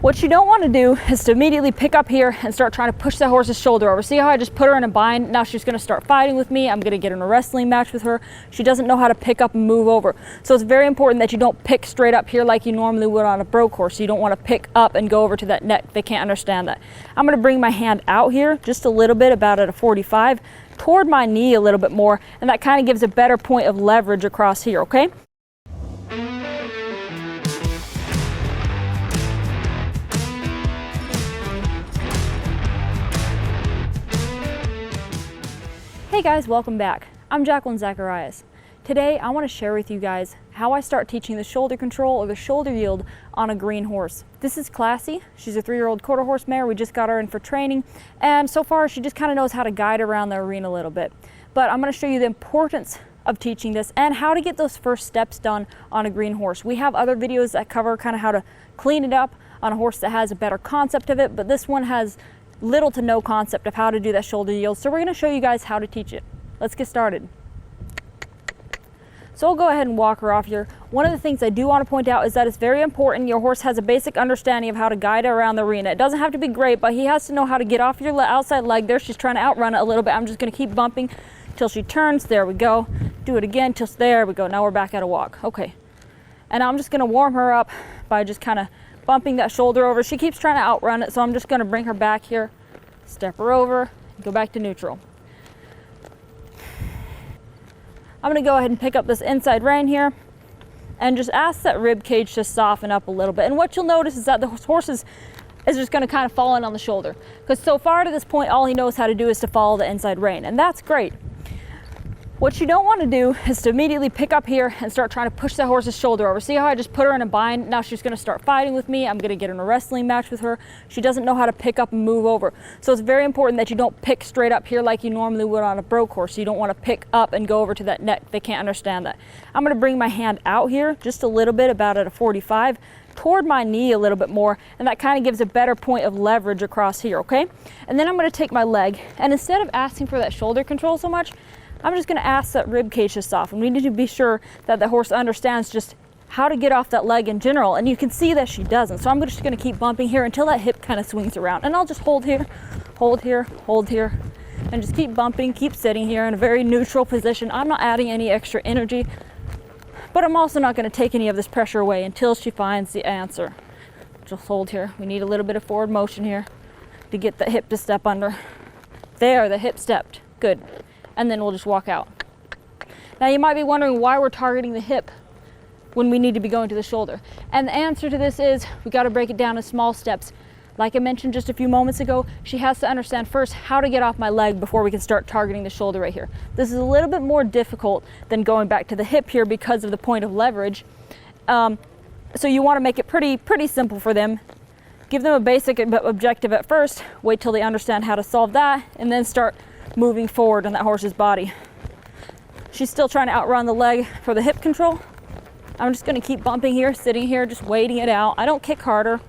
What you don't want to do is to immediately pick up here and start trying to push that horse's shoulder over. See how I just put her in a bind? Now she's going to start fighting with me. I'm going to get in a wrestling match with her. She doesn't know how to pick up and move over. So it's very important that you don't pick straight up here like you normally would on a broke horse. You don't want to pick up and go over to that neck. They can't understand that. I'm going to bring my hand out here just a little bit, about at a 45, toward my knee a little bit more, and that kind of gives a better point of leverage across here, okay? Hey guys, welcome back. I'm Jacqueline Zacharias. Today I want to share with you guys how I start teaching the shoulder control or the shoulder yield on a green horse. This is Classy. She's a 3-year-old quarter horse mare. We just got her in for training, and so far she just kind of knows how to guide around the arena a little bit. But I'm going to show you the importance of teaching this and how to get those first steps done on a green horse. We have other videos that cover kind of how to clean it up on a horse that has a better concept of it, but this one has little to no concept of how to do that shoulder yield. So we're going to show you guys how to teach it. Let's get started. So I'll go ahead and walk her off here. One of the things I do want to point out is that it's very important your horse has a basic understanding of how to guide around the arena. It doesn't have to be great, but he has to know how to get off your outside leg. There, she's trying to outrun it a little bit. I'm just going to keep bumping till she turns. There we go. Do it again till there we go. Now we're back at a walk. Okay. And I'm just going to warm her up by just kind of bumping that shoulder over. She keeps trying to outrun it, so I'm just going to bring her back here, step her over, go back to neutral. I'm going to go ahead and pick up this inside rein here and just ask that rib cage to soften up a little bit. And what you'll notice is that the horse is just going to kind of fall in on the shoulder, because so far to this point all he knows how to do is to follow the inside rein, and that's great. What you don't want to do is to immediately pick up here and start trying to push that horse's shoulder over. See how I just put her in a bind? Now she's going to start fighting with me. I'm going to get in a wrestling match with her. She doesn't know how to pick up and move over. So it's very important that you don't pick straight up here like you normally would on a broke horse. You don't want to pick up and go over to that neck. They can't understand that. I'm going to bring my hand out here just a little bit, about at a 45, toward my knee a little bit more, and that kind of gives a better point of leverage across here, okay? And then I'm going to take my leg, and instead of asking for that shoulder control so much, I'm just going to ask that rib cage to soften. We need to be sure that the horse understands just how to get off that leg in general, and you can see that she doesn't. So I'm just going to keep bumping here until that hip kind of swings around, and I'll just hold here, hold here, hold here, and just keep bumping, keep sitting here in a very neutral position. I'm not adding any extra energy, but I'm also not going to take any of this pressure away until she finds the answer. Just hold here. We need a little bit of forward motion here to get the hip to step under. There, the hip stepped. Good. And then we'll just walk out. Now you might be wondering why we're targeting the hip when we need to be going to the shoulder. And the answer to this is we got to break it down in small steps. Like I mentioned just a few moments ago, she has to understand first how to get off my leg before we can start targeting the shoulder right here. This is a little bit more difficult than going back to the hip here because of the point of leverage. So you want to make it pretty simple for them. Give them a basic objective at first, wait till they understand how to solve that, and then start moving forward on that horse's body. She's still trying to outrun the leg for the hip control. I'm just going to keep bumping here, sitting here, just waiting it out. I don't kick harder.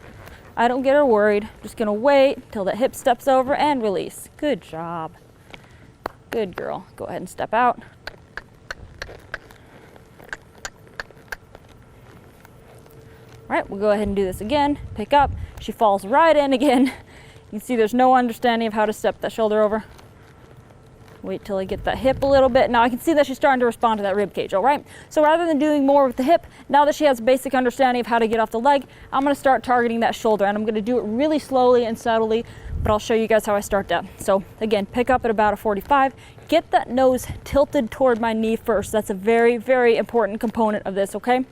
I don't get her worried. Just going to wait till the hip steps over and release. Good job. Good girl. Go ahead and step out. All right, we'll go ahead and do this again. Pick up. She falls right in again. You can see there's no understanding of how to step that shoulder over. Wait till I get that hip a little bit. Now I can see that she's starting to respond to that rib cage, all right? So rather than doing more with the hip, now that she has a basic understanding of how to get off the leg, I'm gonna start targeting that shoulder, and I'm gonna do it really slowly and subtly, but I'll show you guys how I start that. So again, pick up at about a 45, get that nose tilted toward my knee first. That's a very, very important component of this, okay?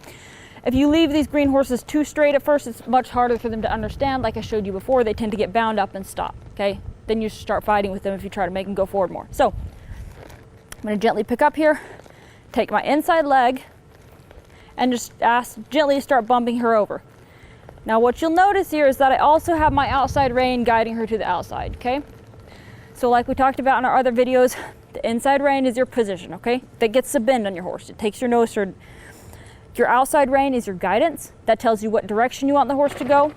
If you leave these green horses too straight at first, it's much harder for them to understand. Like I showed you before, they tend to get bound up and stop, okay? Then you start fighting with them if you try to make them go forward more. So I'm going to gently pick up here, take my inside leg, and just gently start bumping her over. Now what you'll notice here is that I also have my outside rein guiding her to the outside, okay? So like we talked about in our other videos, the inside rein is your position, okay? That gets the bend on your horse. It takes your nose toward. Your outside rein is your guidance. That tells you what direction you want the horse to go.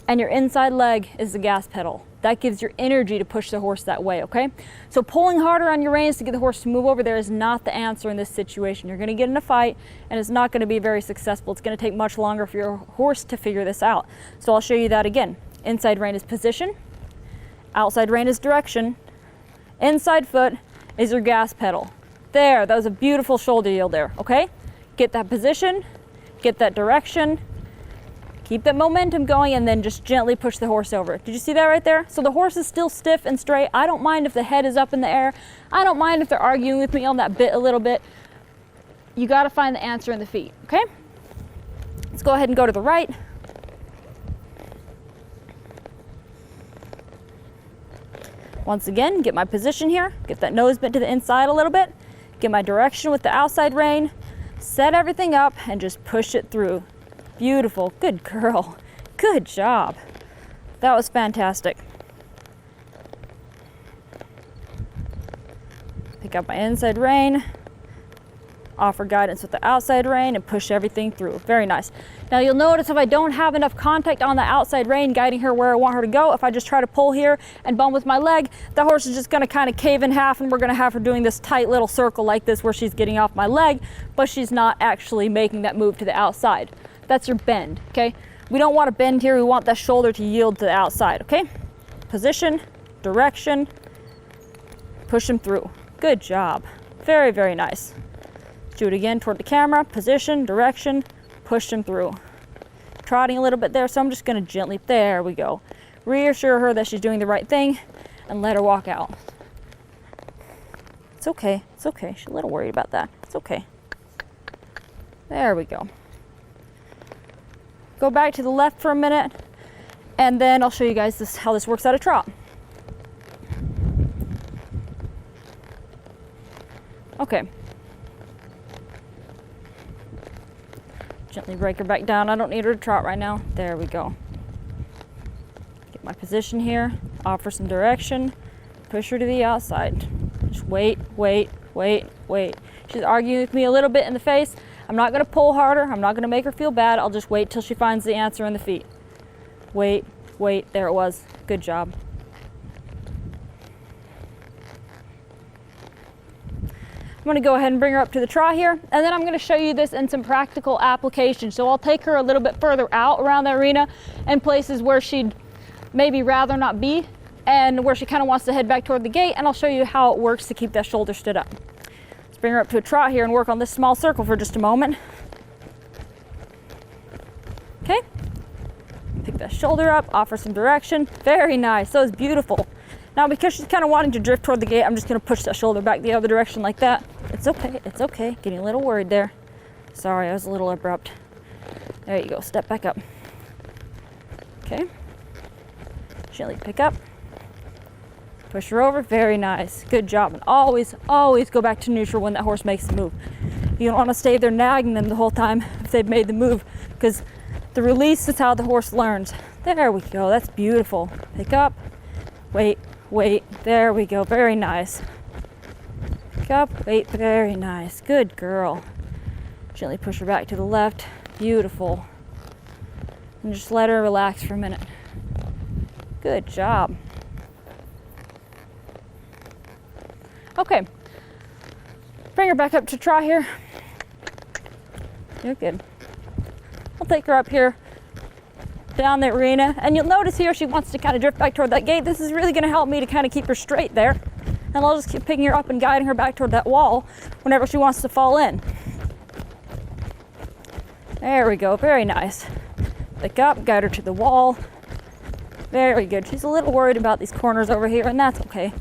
and your inside leg is the gas pedal. That gives your energy to push the horse that way, okay? So pulling harder on your reins to get the horse to move over there is not the answer in this situation. You're gonna get in a fight and it's not gonna be very successful. It's gonna take much longer for your horse to figure this out. So I'll show you that again. Inside rein is position, outside rein is direction, inside foot is your gas pedal. There, that was a beautiful shoulder yield there, okay? Get that position, get that direction, keep that momentum going, and then just gently push the horse over. Did you see that right there? So the horse is still stiff and straight. I don't mind if the head is up in the air. I don't mind if they're arguing with me on that bit a little bit. You gotta find the answer in the feet, okay? Let's go ahead and go to the right. Once again, get my position here, get that nose bent to the inside a little bit, get my direction with the outside rein, set everything up, and just push it through. Beautiful, good girl, good job. That was fantastic. Pick up my inside rein, offer guidance with the outside rein, and push everything through. Very nice. Now you'll notice if I don't have enough contact on the outside rein guiding her where I want her to go, if I just try to pull here and bump with my leg, the horse is just gonna kind of cave in half, and we're gonna have her doing this tight little circle like this where she's getting off my leg, but she's not actually making that move to the outside. That's your bend, okay? We don't want to bend here, we want that shoulder to yield to the outside, okay? Position, direction, push him through. Good job. Very, very nice. Do it again toward the camera, position, direction, push him through. Trotting a little bit there, so I'm just gonna gently, there we go. Reassure her that she's doing the right thing and let her walk out. It's okay, it's okay. She's a little worried about that. It's okay. There we go. Go back to the left for a minute, and then I'll show you guys how this works at a trot. Okay. Gently break her back down. I don't need her to trot right now. There we go. Get my position here, offer some direction, push her to the outside. Just wait, wait, wait, wait. She's arguing with me a little bit in the face. I'm not gonna pull harder. I'm not gonna make her feel bad. I'll just wait till she finds the answer in the feet. Wait, wait, there it was. Good job. I'm gonna go ahead and bring her up to the trot here, and then I'm gonna show you this in some practical application. So I'll take her a little bit further out around the arena and places where she'd maybe rather not be and where she kind of wants to head back toward the gate, and I'll show you how it works to keep that shoulder stood up. Bring her up to a trot here and work on this small circle for just a moment. Okay, pick that shoulder up, offer some direction. Very nice, that was beautiful. Now because she's kind of wanting to drift toward the gate, I'm just gonna push that shoulder back the other direction like that. It's okay, it's okay. Getting a little worried there. Sorry, I was a little abrupt. There you go, step back up. Okay, gently pick up. Push her over, very nice, good job. And always, always go back to neutral when that horse makes the move. You don't want to stay there nagging them the whole time if they've made the move, because the release is how the horse learns. There we go, that's beautiful. Pick up, wait, wait, there we go, very nice. Pick up, wait, very nice, good girl. Gently push her back to the left, beautiful. And just let her relax for a minute. Good job. Okay, bring her back up to trot here. You're good. I'll take her up here down the arena, and you'll notice here she wants to kind of drift back toward that gate. This is really going to help me to kind of keep her straight there, and I'll just keep picking her up and guiding her back toward that wall whenever she wants to fall in. There we go, very nice. Pick up, guide her to the wall. Very good. She's a little worried about these corners over here, and that's okay.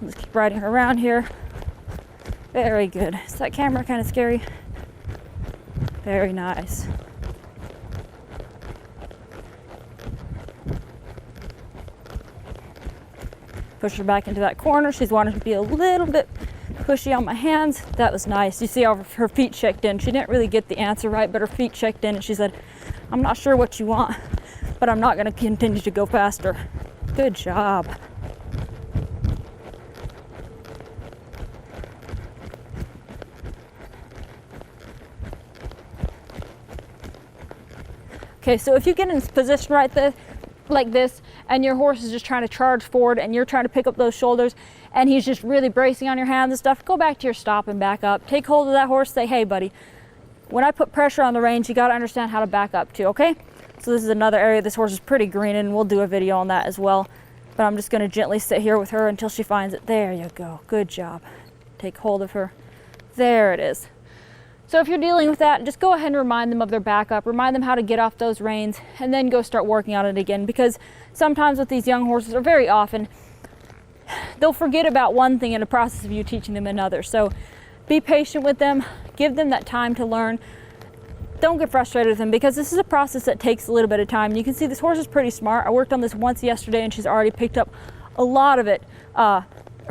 I'll just keep riding her around here. Very good. Is that camera kind of scary? Very nice. Push her back into that corner. She's wanting to be a little bit pushy on my hands. That was nice. You see how her feet checked in. She didn't really get the answer right, but her feet checked in, and she said, I'm not sure what you want, but I'm not going to continue to go faster. Good job. Okay, so if you get in this position right like this, and your horse is just trying to charge forward and you're trying to pick up those shoulders and he's just really bracing on your hands and stuff, go back to your stop and back up. Take hold of that horse, say, hey buddy, when I put pressure on the reins, you got to understand how to back up too, okay? So this is another area this horse is pretty green in, and we'll do a video on that as well. But I'm just going to gently sit here with her until she finds it. There you go, good job. Take hold of her. There it is. So if you're dealing with that, just go ahead and remind them of their backup, remind them how to get off those reins, and then go start working on it again. Because sometimes with these young horses, or very often, they'll forget about one thing in the process of you teaching them another. So be patient with them, give them that time to learn. Don't get frustrated with them, because this is a process that takes a little bit of time. You can see this horse is pretty smart. I worked on this once yesterday and she's already picked up a lot of it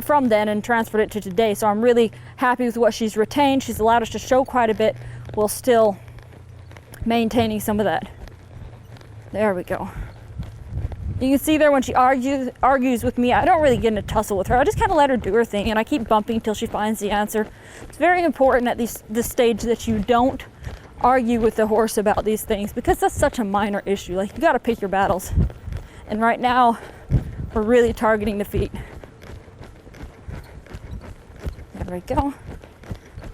from then and transferred it to today. So I'm really happy with what she's retained. She's allowed us to show quite a bit while still maintaining some of that. There we go. You can see there when she argues with me, I don't really get in a tussle with her. I just kind of let her do her thing, and I keep bumping until she finds the answer. It's very important at this stage that you don't argue with the horse about these things, because that's such a minor issue. Like, you got to pick your battles. And right now, we're really targeting the feet. There we go.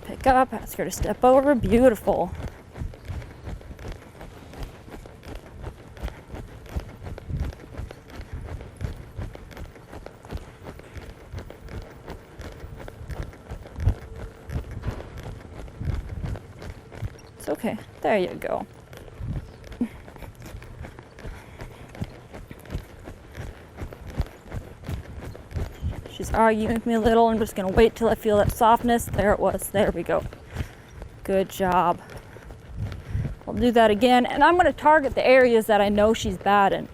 Pick up, ask her to step over. Beautiful. It's okay. There you go. She's arguing with me a little. I'm just going to wait till I feel that softness. There it was. There we go. Good job. I'll do that again. And I'm going to target the areas that I know she's bad in.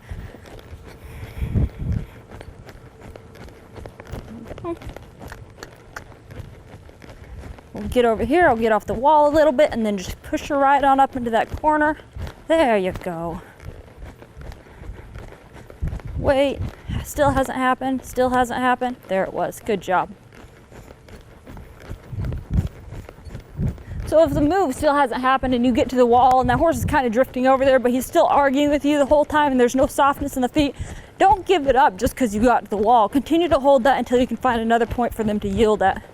We'll get over here. I'll get off the wall a little bit and then just push her right on up into that corner. There you go. Wait. Still hasn't happened. Still hasn't happened. There it was. Good job. So if the move still hasn't happened and you get to the wall and that horse is kind of drifting over there, but he's still arguing with you the whole time and there's no softness in the feet, don't give it up just because you got to the wall. Continue to hold that until you can find another point for them to yield at.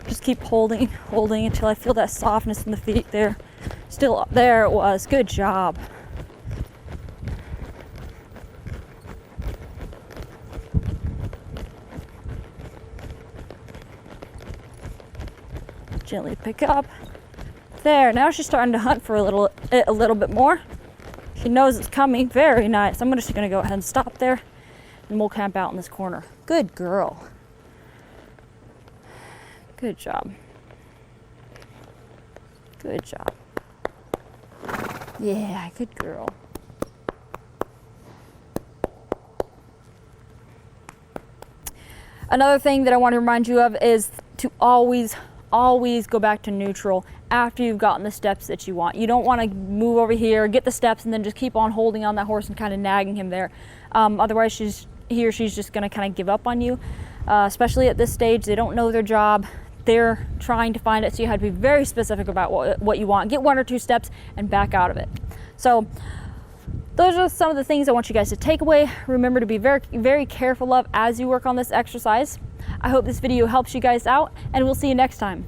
Just keep holding until I feel that softness in the feet there. Still, there it was. Good job. Gently pick up. There, now she's starting to hunt for a little bit more. She knows it's coming. Very nice. I'm just gonna go ahead and stop there and we'll camp out in this corner. Good girl. Good job. Good job. Yeah, good girl. Another thing that I want to remind you of is to always go back to neutral after you've gotten the steps that you want. You don't want to move over here, get the steps, and then just keep on holding on that horse and kind of nagging him there. Otherwise, he or she's just going to kind of give up on you. Especially at this stage, they don't know their job. They're trying to find it, so you have to be very specific about what you want. Get 1 or 2 steps and back out of it. So those are some of the things I want you guys to take away. Remember to be very, very careful of as you work on this exercise. I hope this video helps you guys out, and we'll see you next time.